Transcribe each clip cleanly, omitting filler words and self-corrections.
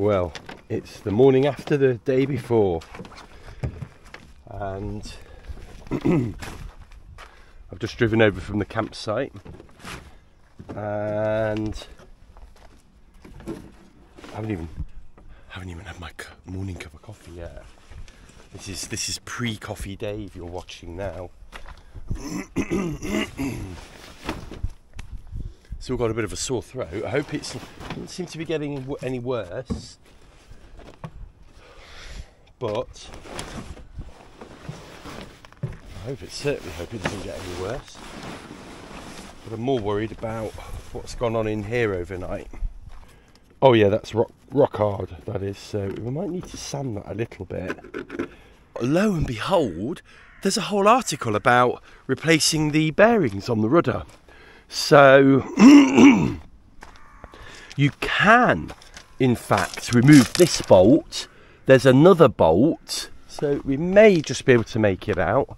Well, it's the morning after the day before, and I've just driven over from the campsite, and I haven't even had my morning cup of coffee yet. This is pre-coffee Dave you're watching now. Still got a bit of a sore throat. I hope it doesn't seem to be getting any worse, but I certainly hope it doesn't get any worse. But I'm more worried about what's gone on in here overnight. Oh yeah, that's rock hard, that is, so we might need to sand that a little bit. Lo and behold, there's a whole article about replacing the bearings on the rudder. So you can, in fact, remove this bolt. There's another bolt, so we may just be able to make it out.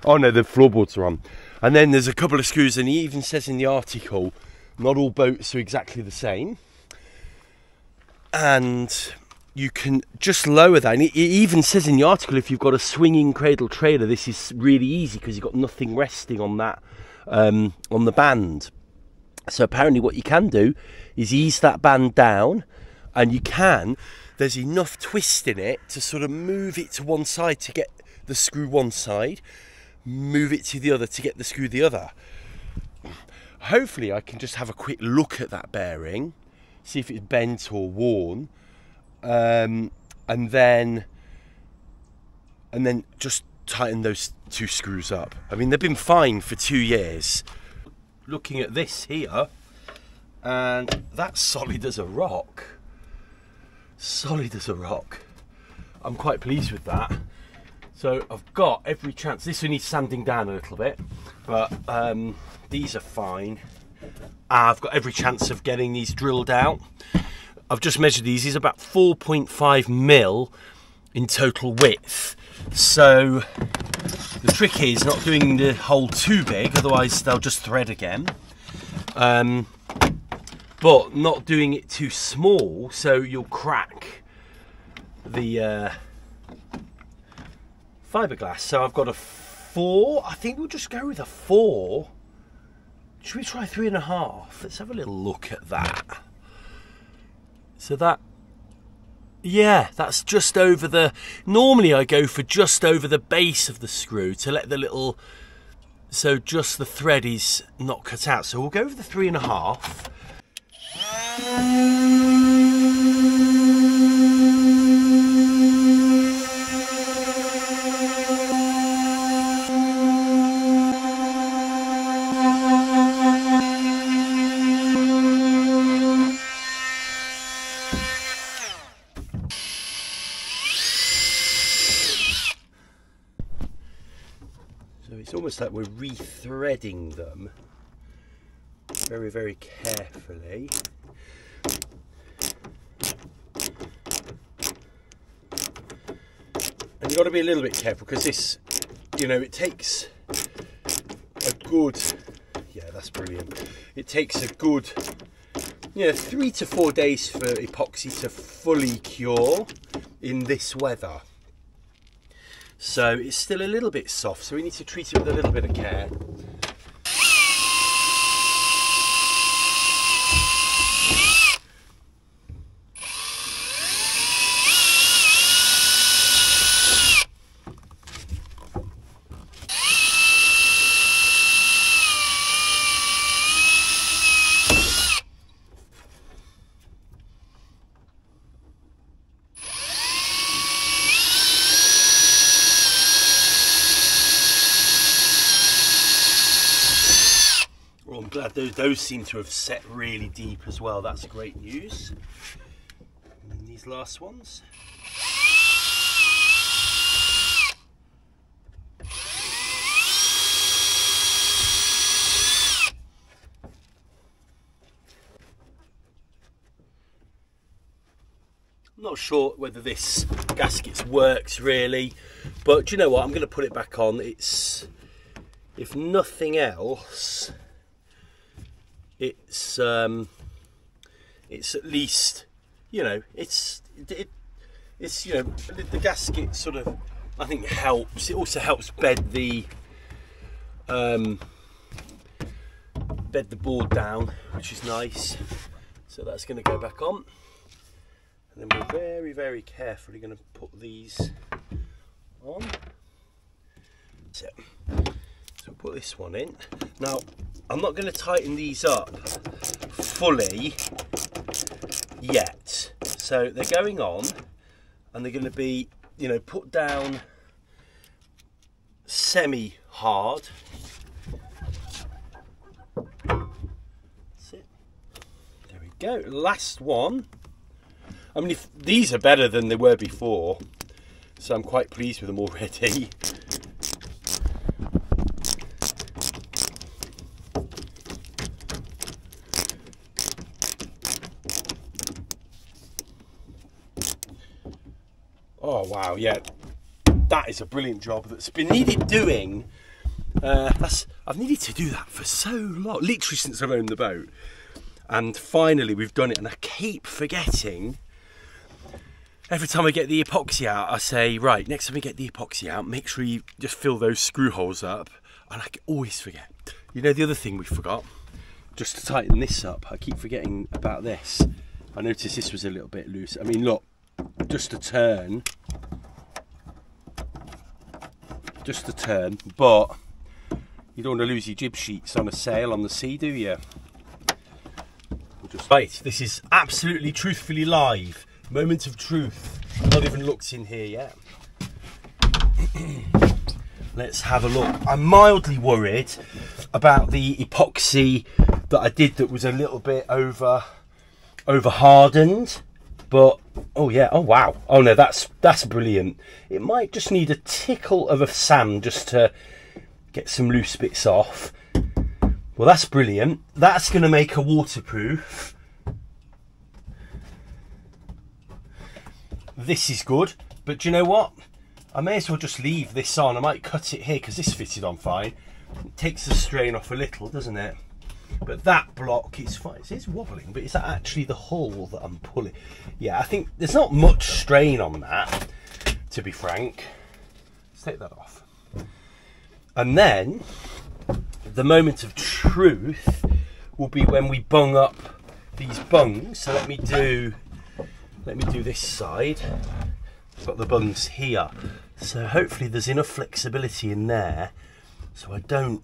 Oh no, the floorboards are on. And then there's a couple of screws, and he even says in the article, not all boats are exactly the same. And you can just lower that. And it even says in the article, if you've got a swinging cradle trailer, this is really easy because you've got nothing resting on that, on the band. So apparently what you can do is ease that band down, and there's enough twist in it to sort of move it to one side to get the screw one side, move it to the other to get the screw the other. Hopefully I can just have a quick look at that bearing, see if it's bent or worn, and then just tighten those two screws up. I mean, they've been fine for 2 years. Looking at this here, and that's solid as a rock. Solid as a rock. I'm quite pleased with that. So I've got every chance. This one needs sanding down a little bit, but these are fine. I've got every chance of getting these drilled out. I've just measured these. These are about 4.5 mil in total width. So the trick is not doing the hole too big, otherwise they'll just thread again. But not doing it too small, so you'll crack the fiberglass. So I've got a 4. I think we'll just go with a 4. Should we try 3.5? Let's have a little look at that. So that, yeah, that's just over the, normally I go for just over the base of the screw to let the little, so just the thread is not cut out. So we'll go with the 3.5. It's almost like we're re-threading them very, very carefully. And you've got to be a little bit careful because this, you know, it takes a good, yeah, that's brilliant. It takes a good, 3 to 4 days for epoxy to fully cure in this weather. So it's still a little bit soft, so we need to treat it with a little bit of care. Well, I'm glad those seem to have set really deep as well. That's great news. And these last ones. I'm not sure whether this gasket works really, but do you know what? I'm going to put it back on. It's, if nothing else, it's at least you know, it's you know, the gasket sort of, I think, helps. It also helps bed the board down, which is nice. So that's going to go back on, and then we're very, very carefully going to put these on. So put this one in. Now, I'm not going to tighten these up fully yet. So they're going on, and they're going to be, you know, put down semi-hard. That's it. There we go. Last one. I mean, if these are better than they were before, so I'm quite pleased with them already. Oh wow, yeah, that is a brilliant job that's been needed doing. I've needed to do that for so long, literally since I've owned the boat. And finally we've done it, and I keep forgetting. Every time I get the epoxy out, I say, right, next time we get the epoxy out, make sure you just fill those screw holes up. And I always forget. You know, the other thing we forgot, just to tighten this up, I keep forgetting about this. I noticed this was a little bit loose. I mean, look, just a turn, but you don't want to lose your jib sheets on a sail on the sea, do you? Right, this is absolutely truthfully live. Moment of truth. I've not even looked in here yet. Let's have a look. I'm mildly worried about the epoxy that I did that was a little bit over hardened. But oh yeah, oh wow, oh no, that's brilliant. It might just need a tickle of a sand just to get some loose bits off. Well, that's brilliant. That's going to make her waterproof. This is good, but do you know what? I may as well just leave this on. I might cut it here because this fitted on fine. It takes the strain off a little, doesn't it? But that block is fine. It's wobbling, but is that actually the hull that I'm pulling? Yeah, I think there's not much strain on that, to be frank. Let's take that off. And then the moment of truth will be when we bung up these bungs. So let me do this side. I've got the bungs here. So hopefully there's enough flexibility in there so I don't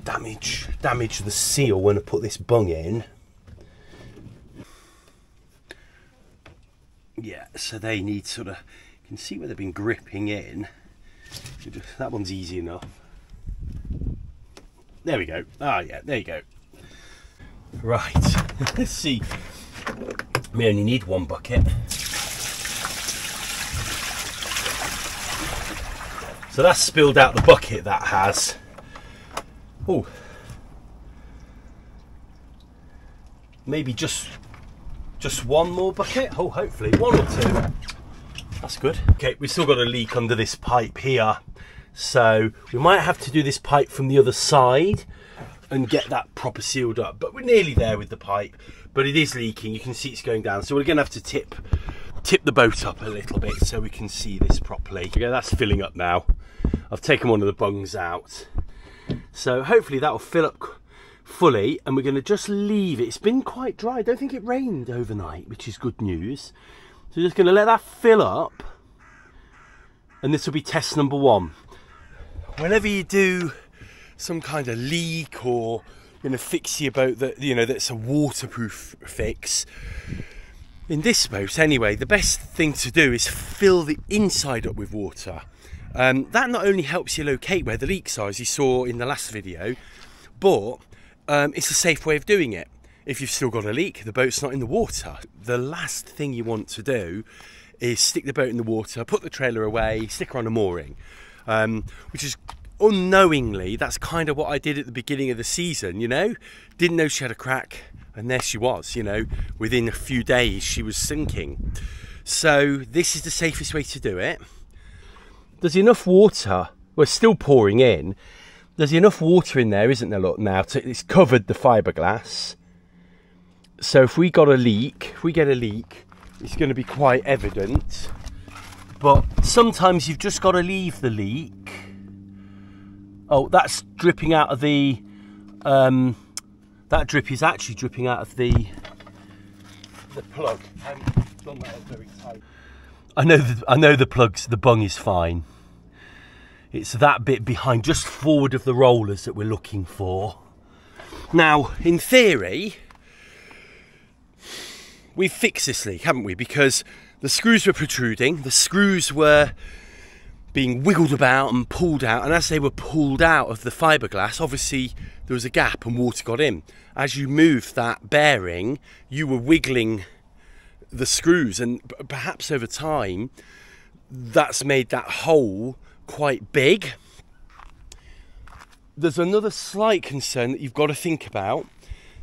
damage the seal when I put this bung in. Yeah, so they need sort of, you can see where they've been gripping in. That one's easy enough. There we go. Ah yeah, there you go. Right, let's see. We only need one bucket. So that's spilled out the bucket, that has. Oh, maybe just one more bucket. Oh, hopefully one or two. That's good. Okay, we've still got a leak under this pipe here, so we might have to do this pipe from the other side and get that proper sealed up. But we're nearly there with the pipe. But it is leaking. You can see it's going down. So we're going to have to tip the boat up a little bit so we can see this properly. Okay, that's filling up now. I've taken one of the bungs out. So hopefully that will fill up fully, and we're going to just leave it. It's been quite dry. I don't think it rained overnight, which is good news. So we're just going to let that fill up, and this will be test number one. Whenever you do some kind of leak or fix your boat that, that's a waterproof fix, in this boat anyway, the best thing to do is fill the inside up with water. That not only helps you locate where the leaks are, as you saw in the last video, but it's a safe way of doing it. If you've still got a leak, the boat's not in the water. The last thing you want to do is stick the boat in the water, put the trailer away, stick her on a mooring, which is unknowingly, that's kind of what I did at the beginning of the season, Didn't know she had a crack, and there she was, within a few days she was sinking. So this is the safest way to do it. There's enough water, we're still pouring in, there's enough water in there, isn't there? Look now, it's covered the fiberglass. So if we got a leak, if we get a leak, it's going to be quite evident. But sometimes you've just got to leave the leak. Oh, that's dripping out of the... that drip is actually dripping out of the plug. Done that very tight. I know the plugs. The bung is fine. It's that bit behind, just forward of the rollers, that we're looking for. Now, in theory, we've fixed this leak, haven't we? Because the screws were protruding, the screws were being wiggled about and pulled out, and as they were pulled out of the fiberglass, obviously there was a gap and water got in. As you moved that bearing, you were wiggling the screws, and perhaps over time that's made that hole quite big. There's another slight concern that you've got to think about.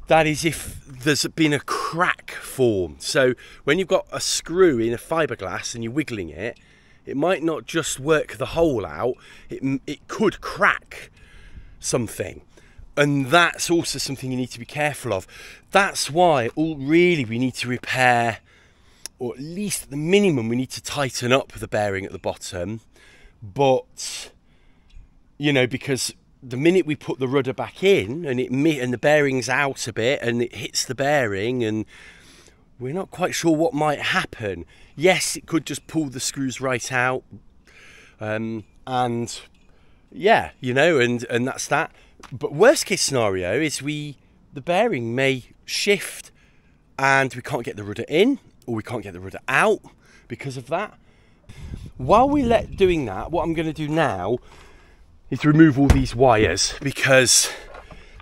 That is if there's been a crack formed. So when you've got a screw in a fiberglass and you're wiggling it, it might not just work the hole out, it could crack something. And that's also something you need to be careful of. That's why really we need to repair, or at least at the minimum we need to tighten up the bearing at the bottom. But, you know, because the minute we put the rudder back in and the bearing's out a bit and it hits the bearing, and we're not quite sure what might happen. Yes, it could just pull the screws right out, and yeah, you know, and that's that. But worst case scenario is the bearing may shift and we can't get the rudder in, or we can't get the rudder out because of that. While we're doing that, what I'm going to do now is remove all these wires, because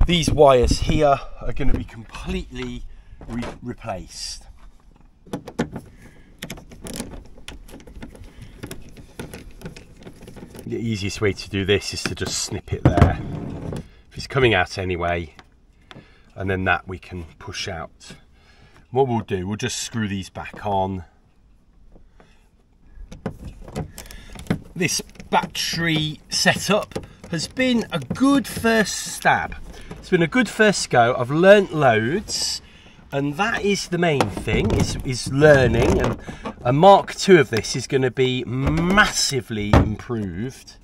these wires here are going to be completely replaced. The easiest way to do this is to just snip it there. If it's coming out anyway, and then that we can push out. What we'll do, we'll just screw these back on. This battery setup has been a good first stab. It's been a good first go. I've learnt loads, and that is the main thing, is learning. And a Mark II of this is going to be massively improved.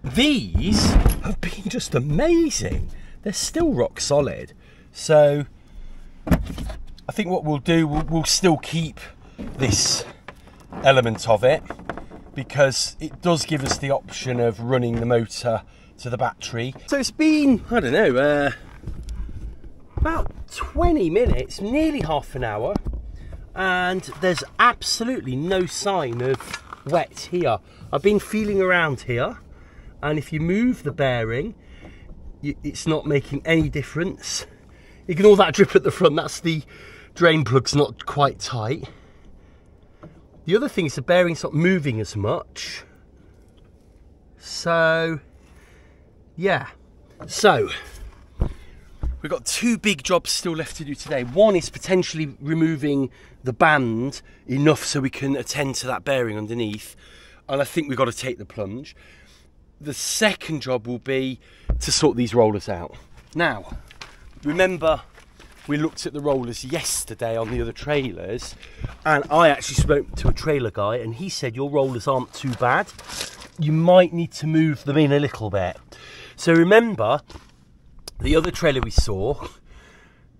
These have been just amazing. They're still rock solid. So I think what we'll do, we'll still keep this element of it, because it does give us the option of running the motor to the battery. So it's been, I don't know, about 20 minutes, nearly half an hour, and there's absolutely no sign of wet here. I've been feeling around here, and if you move the bearing, it's not making any difference. Ignore that drip at the front, that's the drain plug's not quite tight. The other thing is the bearing's not moving as much. So, yeah. So, we've got two big jobs still left to do today. One is potentially removing the band enough so we can attend to that bearing underneath. And I think we've got to take the plunge. The second job will be to sort these rollers out. Now, remember, we looked at the rollers yesterday on the other trailers, and I actually spoke to a trailer guy, and he said your rollers aren't too bad. You might need to move them in a little bit. So remember, the other trailer we saw,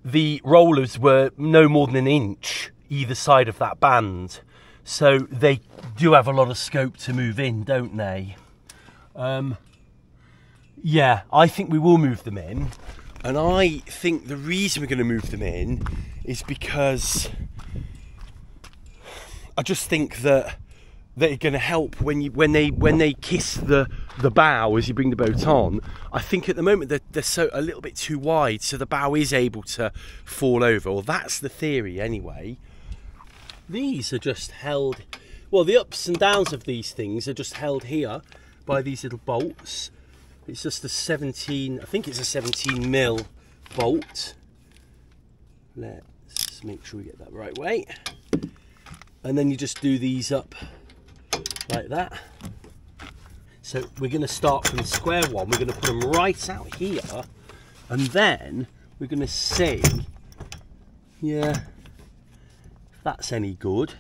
the rollers were no more than an inch either side of that band. So they do have a lot of scope to move in, don't they? Yeah, I think we will move them in. And I think the reason we're going to move them in is because I just think that they're going to help when they kiss the bow as you bring the boat on. I think at the moment they're so a little bit too wide, so the bow is able to fall over. Well, that's the theory anyway. These are just held, well, the ups and downs of these things are just held here by these little bolts. It's just a 17, I think it's a 17 mil bolt. Let's make sure we get that the right way. And then you just do these up like that. So we're going to start from square one. We're going to put them right out here, and then we're going to see, yeah, if that's any good.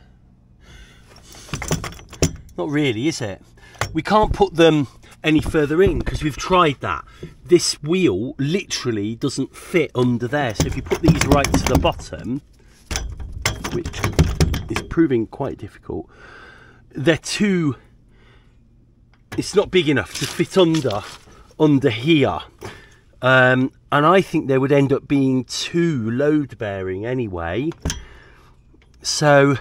Not really, is it? We can't put them any further in because we've tried that. This wheel literally doesn't fit under there. So if you put these right to the bottom, which is proving quite difficult, they're too, it's not big enough to fit under here. And I think they would end up being too load bearing anyway. So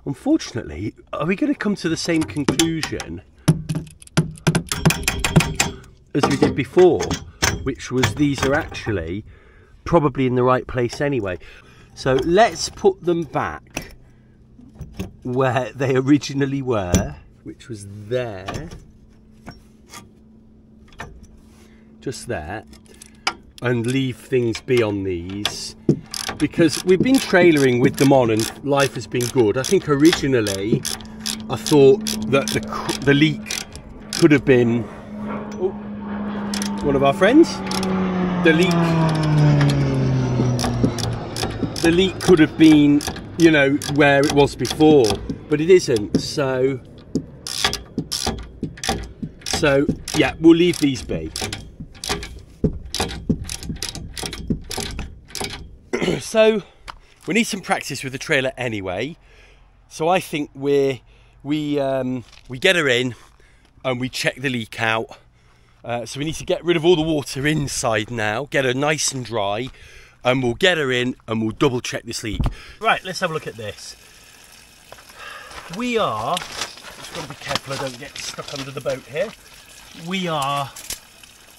unfortunately, are we going to come to the same conclusion as we did before, which was these are actually probably in the right place anyway? So let's put them back where they originally were, which was there, just there, and leave things be on these, because we've been trailering with them on and life has been good. I think originally I thought that the leak could have been one of our friends. The leak could have been, you know, where it was before, but it isn't. So yeah, we'll leave these be. So we need some practice with the trailer anyway. So I think we get her in and we check the leak out. So we need to get rid of all the water inside now, get her nice and dry, and we'll get her in and we'll double check this leak. Right, let's have a look at this. We are, just got to be careful I don't get stuck under the boat here. We are,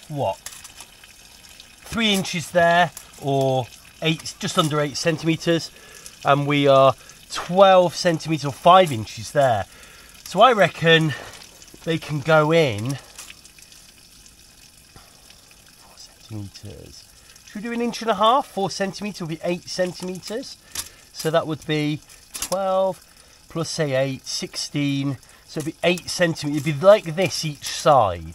what, 3 inches there, or just under 8 centimetres, and we are 12 centimetres or 5 inches there. So I reckon they can go in 4 centimetres. Should we do 1.5 inches? 4 centimetres would be 8 centimetres. So that would be 12 plus say 8, 16. So it'd be 8 centimetres. It'd be like this each side.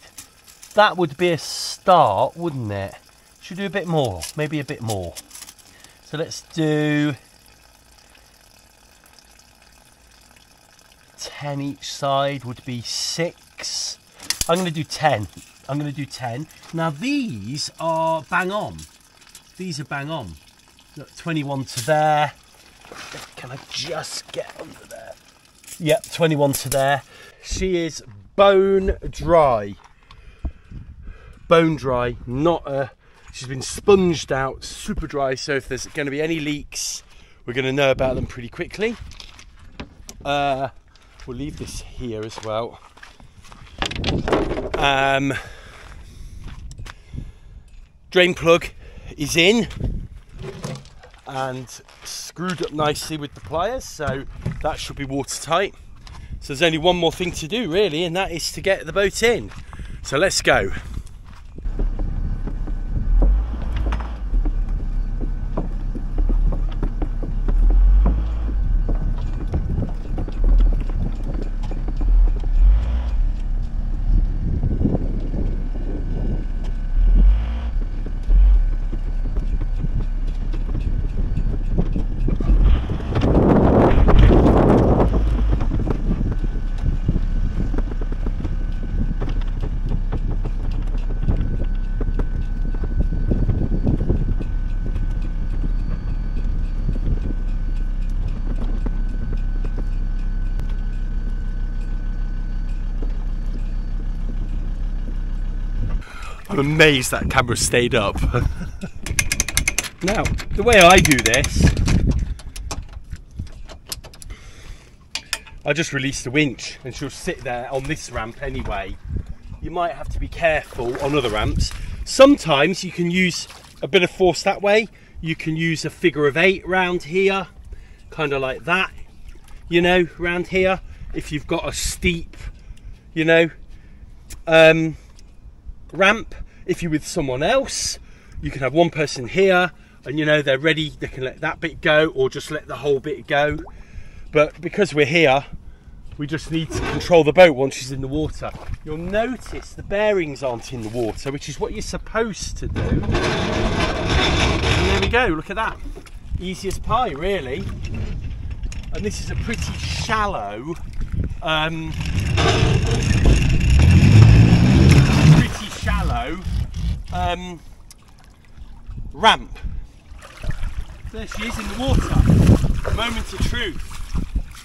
That would be a start, wouldn't it? Should we do a bit more? Maybe a bit more. So let's do 10 each side would be 6. I'm going to do 10. I'm going to do 10. Now these are bang on. These are bang on. Look, 21 to there. Can I just get under there? Yep, 21 to there. She is bone dry. Bone dry, not a... She's been sponged out, super dry, so if there's going to be any leaks, we're going to know about them pretty quickly. We'll leave this here as well. Drain plug is in and screwed up nicely with the pliers, so that should be watertight. So there's only one more thing to do really, and that is to get the boat in. So let's go. I'm amazed that camera stayed up. Now, the way I do this, I just release the winch and she'll sit there on this ramp anyway. You might have to be careful on other ramps. Sometimes you can use a bit of force that way. You can use a figure of 8 round here, kind of like that, you know, round here. If you've got a steep, you know, ramp. If you're with someone else, you can have one person here and, you know, they're ready, they can let that bit go or just let the whole bit go. But because we're here, We just need to control the boat once she's in the water. You'll notice the bearings aren't in the water, which is what you're supposed to do. And there we go, look at that. Easy as pie, really. And this is a pretty shallow, ramp. There she is in the water. Moment of truth.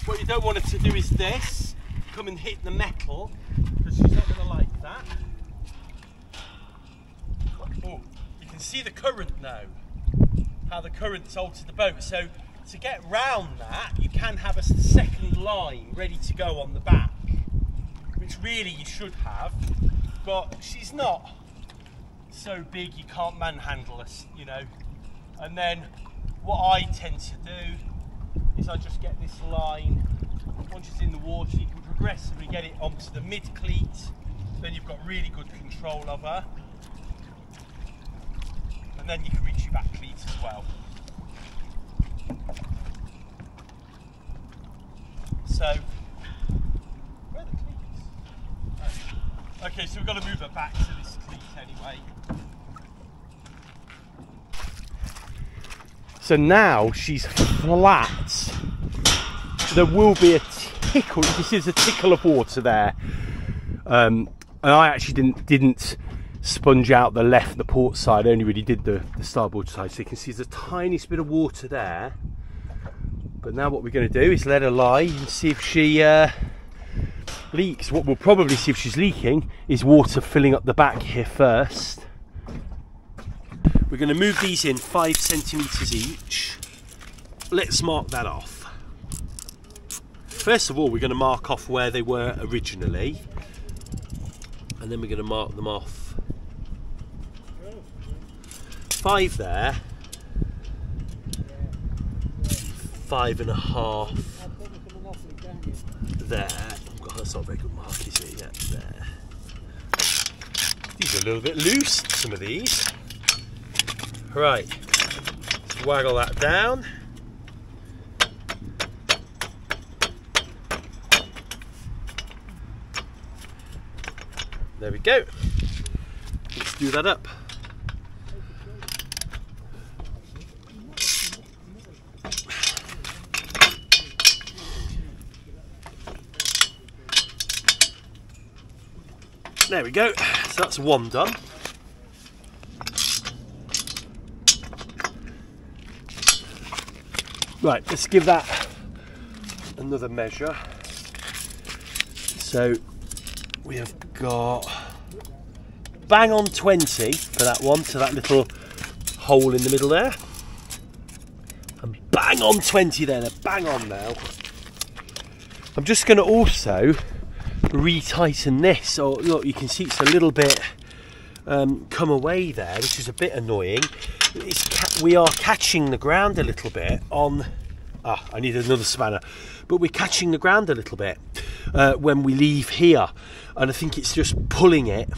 What you don't want her to do is this, come and hit the metal, because she's not going to like that. Oh, you can see the current now, how the current's altered the boat. So to get round that, you can have a second line ready to go on the back, which really you should have, but she's not so big you can't manhandle us, you know. And then what I tend to do is I just get this line, once it's in the water you can progressively get it onto the mid cleat, then you've got really good control of her, and then you can reach your back cleat as well. So, where are the cleats? Oh. Okay, so we've got to move her back to this cleat anyway. So now she's flat. There will be a tickle. You can see there's a tickle of water there, and I actually didn't sponge out the left, the port side. I only really did the starboard side. So you can see there's a tiniest bit of water there. But now what we're going to do is let her lie and see if she leaks. What we'll probably see if she's leaking is water filling up the back here first. We're going to move these in 5 centimetres each. Let's mark that off. First of all, we're going to mark off where they were originally, and then we're going to mark them off. 5 there, 5.5 there. Oh God, that's not a very good mark, is it? Yeah, there. These are a little bit loose, some of these. Right, let's waggle that down. There we go. Let's do that up. There we go. So that's one done. Right, let's give that another measure. So we have got bang on 20 for that one, to that little hole in the middle there. And bang on 20 there, they're bang on now. I'm just going to also retighten this. So look, you can see it's a little bit come away there, which is a bit annoying. We are catching the ground a little bit on, I need another spanner, but we're catching the ground a little bit when we leave here, and I think it's just pulling it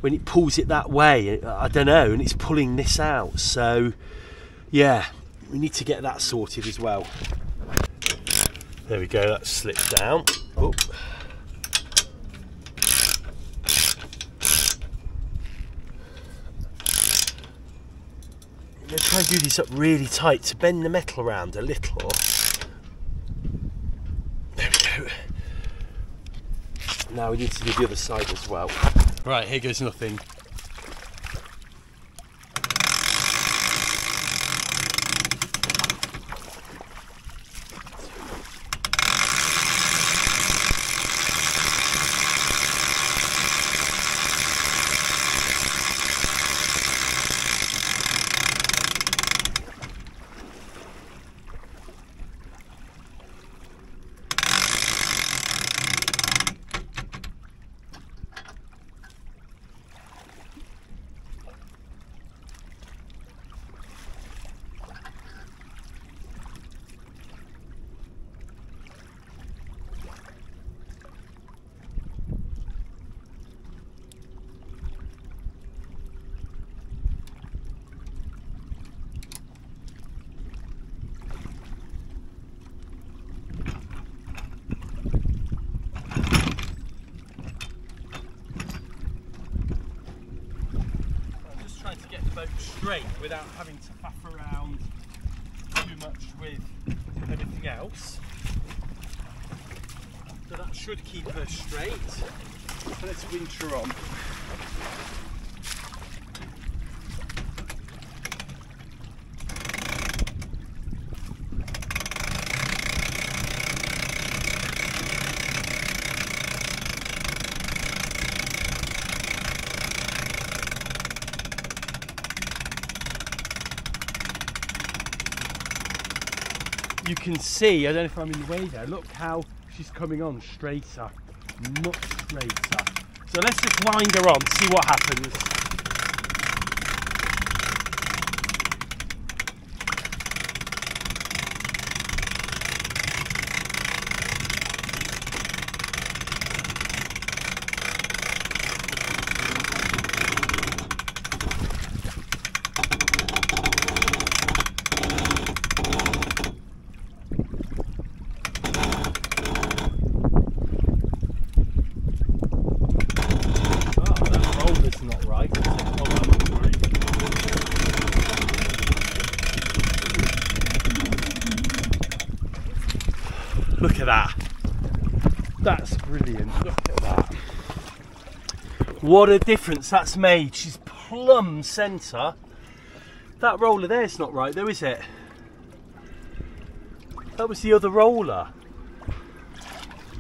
when it pulls it that way, I don't know, and it's pulling this out. So yeah, we need to get that sorted as well. There we go, that slipped down. Oh. I'm going to try and do these up really tight to bend the metal around a little. There we go. Now we need to do the other side as well. Right, here goes nothing. trying to get the boat straight without having to faff around too much with everything else. So that should keep her straight. So let's winch her on. You can see, I don't know if I'm in the way there, look how she's coming on straighter, much straighter. So let's just wind her on, see what happens. Look at that. That's brilliant. Look at that. What a difference that's made. She's plumb centre. That roller there's not right though, is it? That was the other roller.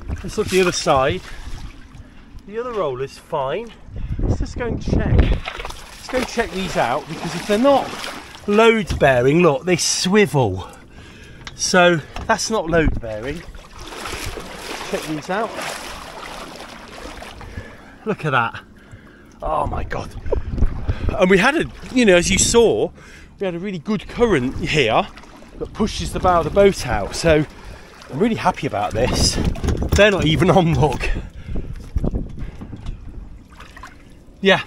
Let's look at the other side. The other roller's fine. Let's just go and check. Let's go and check these out, because if they're not load bearing, look, they swivel. So that's not load bearing. Check these out. Look at that. Oh my God. And we had a, you know, as you saw, we had a really good current here that pushes the bow of the boat out. So I'm really happy about this. They're not even on, look. Yeah.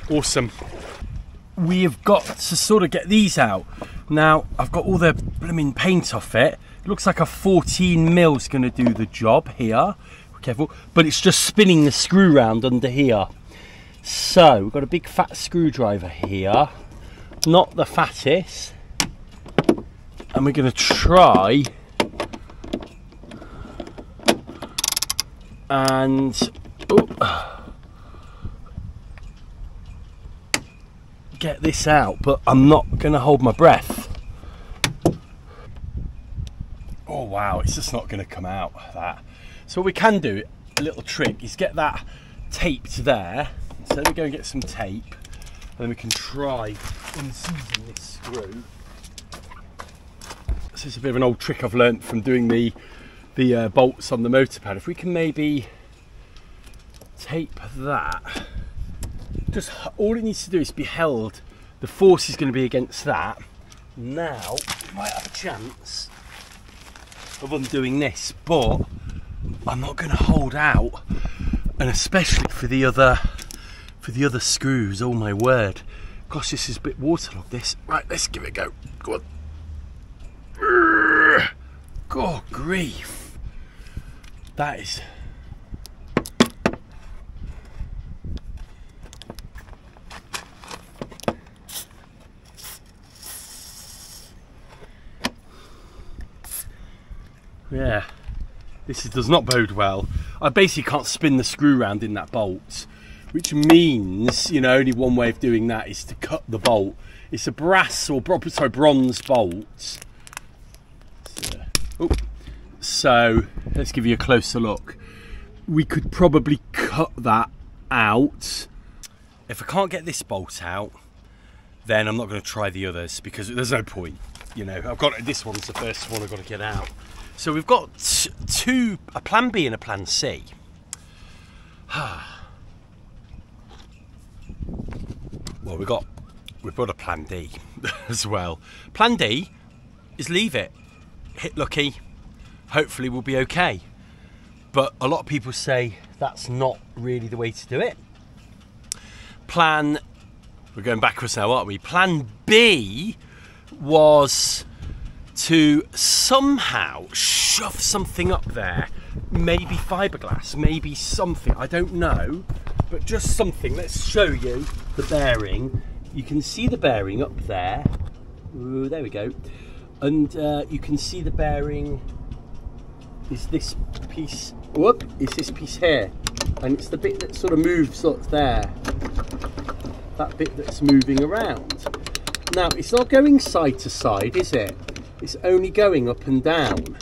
Awesome. We have got to sort of get these out. Now, I've got all the blooming paint off it. It looks like a 14mm is going to do the job here. Be careful. But it's just spinning the screw round under here. So, we've got a big fat screwdriver here. Not the fattest. And we're going to try and get this out, but I'm not going to hold my breath. Oh wow, it's just not going to come out, that. So what we can do, a little trick, is get that taped there. So let me go and get some tape, and then we can try unseizing this screw. This is a bit of an old trick I've learnt from doing the bolts on the motor pad. If we can maybe tape that, just all it needs to do is be held. The force is going to be against that. Now we might have a chance of undoing this, but I'm not going to hold out, and especially for the other screws. Oh my word! Gosh, this is a bit waterlogged. This, right? Let's give it a go. Go on. God grief! That is. Yeah, this does not bode well. I basically can't spin the screw round in that bolt, which means, you know, only one way of doing that is to cut the bolt. It's a brass or bronze bolt. So let's give you a closer look. We could probably cut that out. If I can't get this bolt out, then I'm not going to try the others, because there's no point. You know, I've got this one's the first one I've got to get out. So we've got two, a plan B and a plan C. Well, we've got a plan D as well. Plan D is leave it, hit lucky, hopefully we'll be okay. But a lot of people say that's not really the way to do it. We're going backwards now, aren't we? Plan B was to somehow shove something up there, maybe fiberglass, maybe something, I don't know, but just something. Let's show you the bearing. You can see the bearing up there. Ooh, there we go. And you can see the bearing is this piece. Whoop! Is this piece here, and it's the bit that sort of moves up there. That bit that's moving around. Now it's not going side to side, is it? It's only going up and down.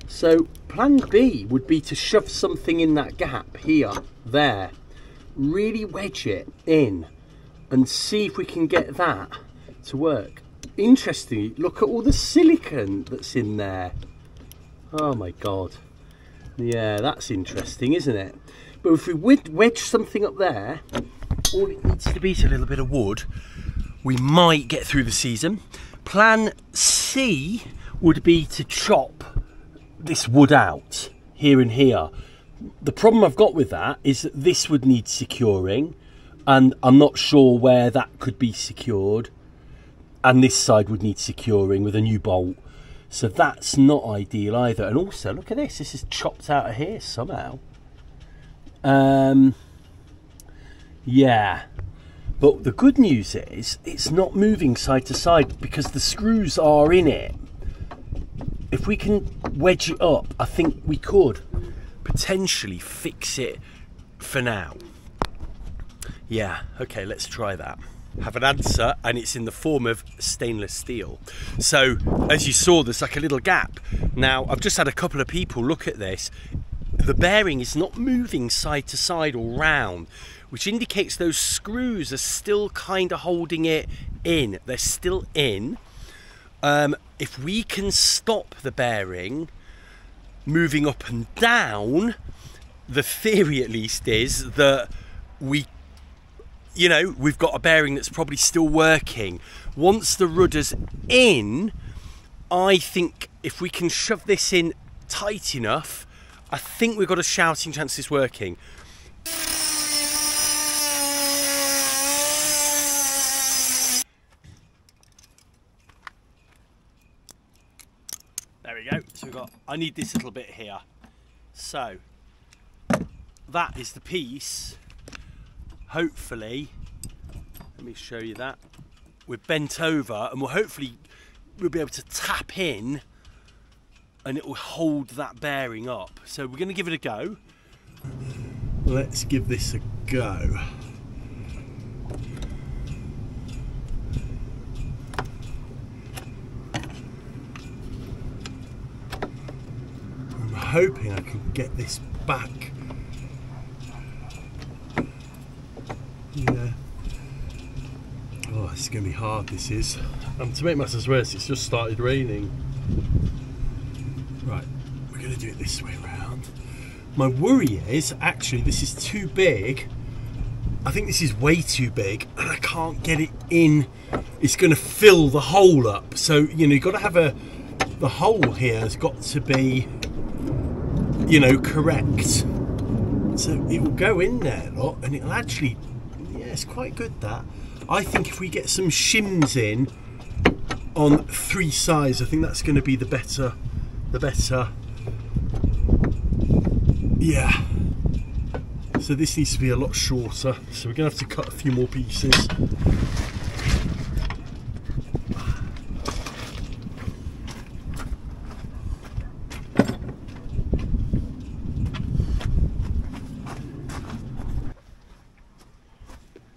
So plan B would be to shove something in that gap here, there. Really wedge it in and see if we can get that to work. Interestingly, look at all the silicone that's in there. Oh my God. Yeah, that's interesting, isn't it? But if we wedge something up there, all it needs to be is a little bit of wood. We might get through the season. Plan C would be to chop this wood out here and here. The problem I've got with that is that this would need securing, and I'm not sure where that could be secured, and this side would need securing with a new bolt, so that's not ideal either. And also look at this, this is chopped out of here somehow. Yeah, but the good news is it's not moving side to side because the screws are in it. If we can wedge it up, I think we could potentially fix it for now. Yeah, okay, let's try that. Have an answer, and it's in the form of stainless steel. So as you saw, there's like a little gap. Now I've just had a couple of people look at this. The bearing is not moving side to side or round, which indicates those screws are still kind of holding it in. They're still in. If we can stop the bearing moving up and down, the theory at least is that we've got a bearing that's probably still working. Once the rudder's in, I think if we can shove this in tight enough, I think we've got a shouting chance it's working. There we go. So I need this little bit here. So that is the piece. Hopefully, let me show you that. We're bent over, and we'll be able to tap in, and it will hold that bearing up. So we're going to give it a go. Let's give this a go. I'm hoping I can get this back. Yeah. Oh, it's going to be hard, this is. And to make matters worse, it's just started raining. Right, we're going to do it this way round. My worry is, actually, this is too big. I think this is way too big, and I can't get it in. It's going to fill the hole up. So, you've got to have the hole here has got to be, correct. So it will go in there, look, and it'll actually, yeah, it's quite good, that. I think if we get some shims in on 3 sides, I think that's going to be the better, yeah. So this needs to be a lot shorter, so we're going to have to cut a few more pieces.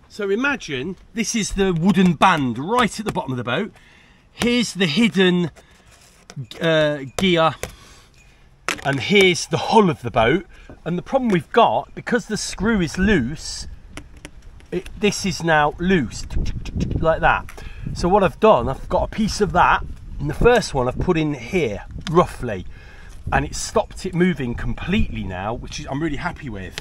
So imagine this is the wooden band right at the bottom of the boat. Here's the hidden gear, and here's the hull of the boat. And the problem we've got, because the screw is loose, this is now loose, like that. So what I've done, I've got a piece of that, and the first one I've put in here, roughly, and it stopped it moving completely now, which I'm really happy with.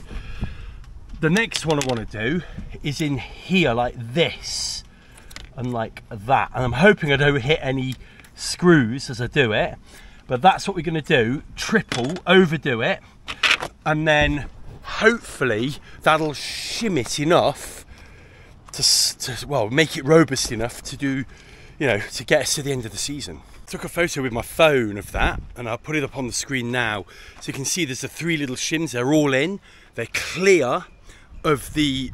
The next one I want to do is in here like this and like that, and I'm hoping I don't hit any screws as I do it, but that's what we're going to do. Triple overdo it, and then hopefully that'll shim it enough to well, make it robust enough to do, to get us to the end of the season. Took a photo with my phone of that, and I'll put it up on the screen now, so you can see there's the 3 little shims. They're all in, they're clear. of the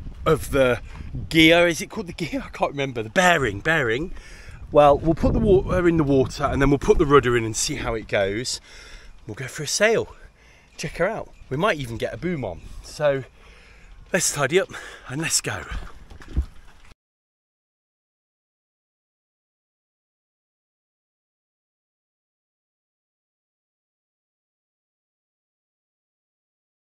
gear. Is it called the gear? I can't remember. The bearing. Well, we'll put the water in the water and then we'll put the rudder in and see how it goes. We'll go for a sail. Check her out. We might even get a boom on. So let's tidy up and let's go.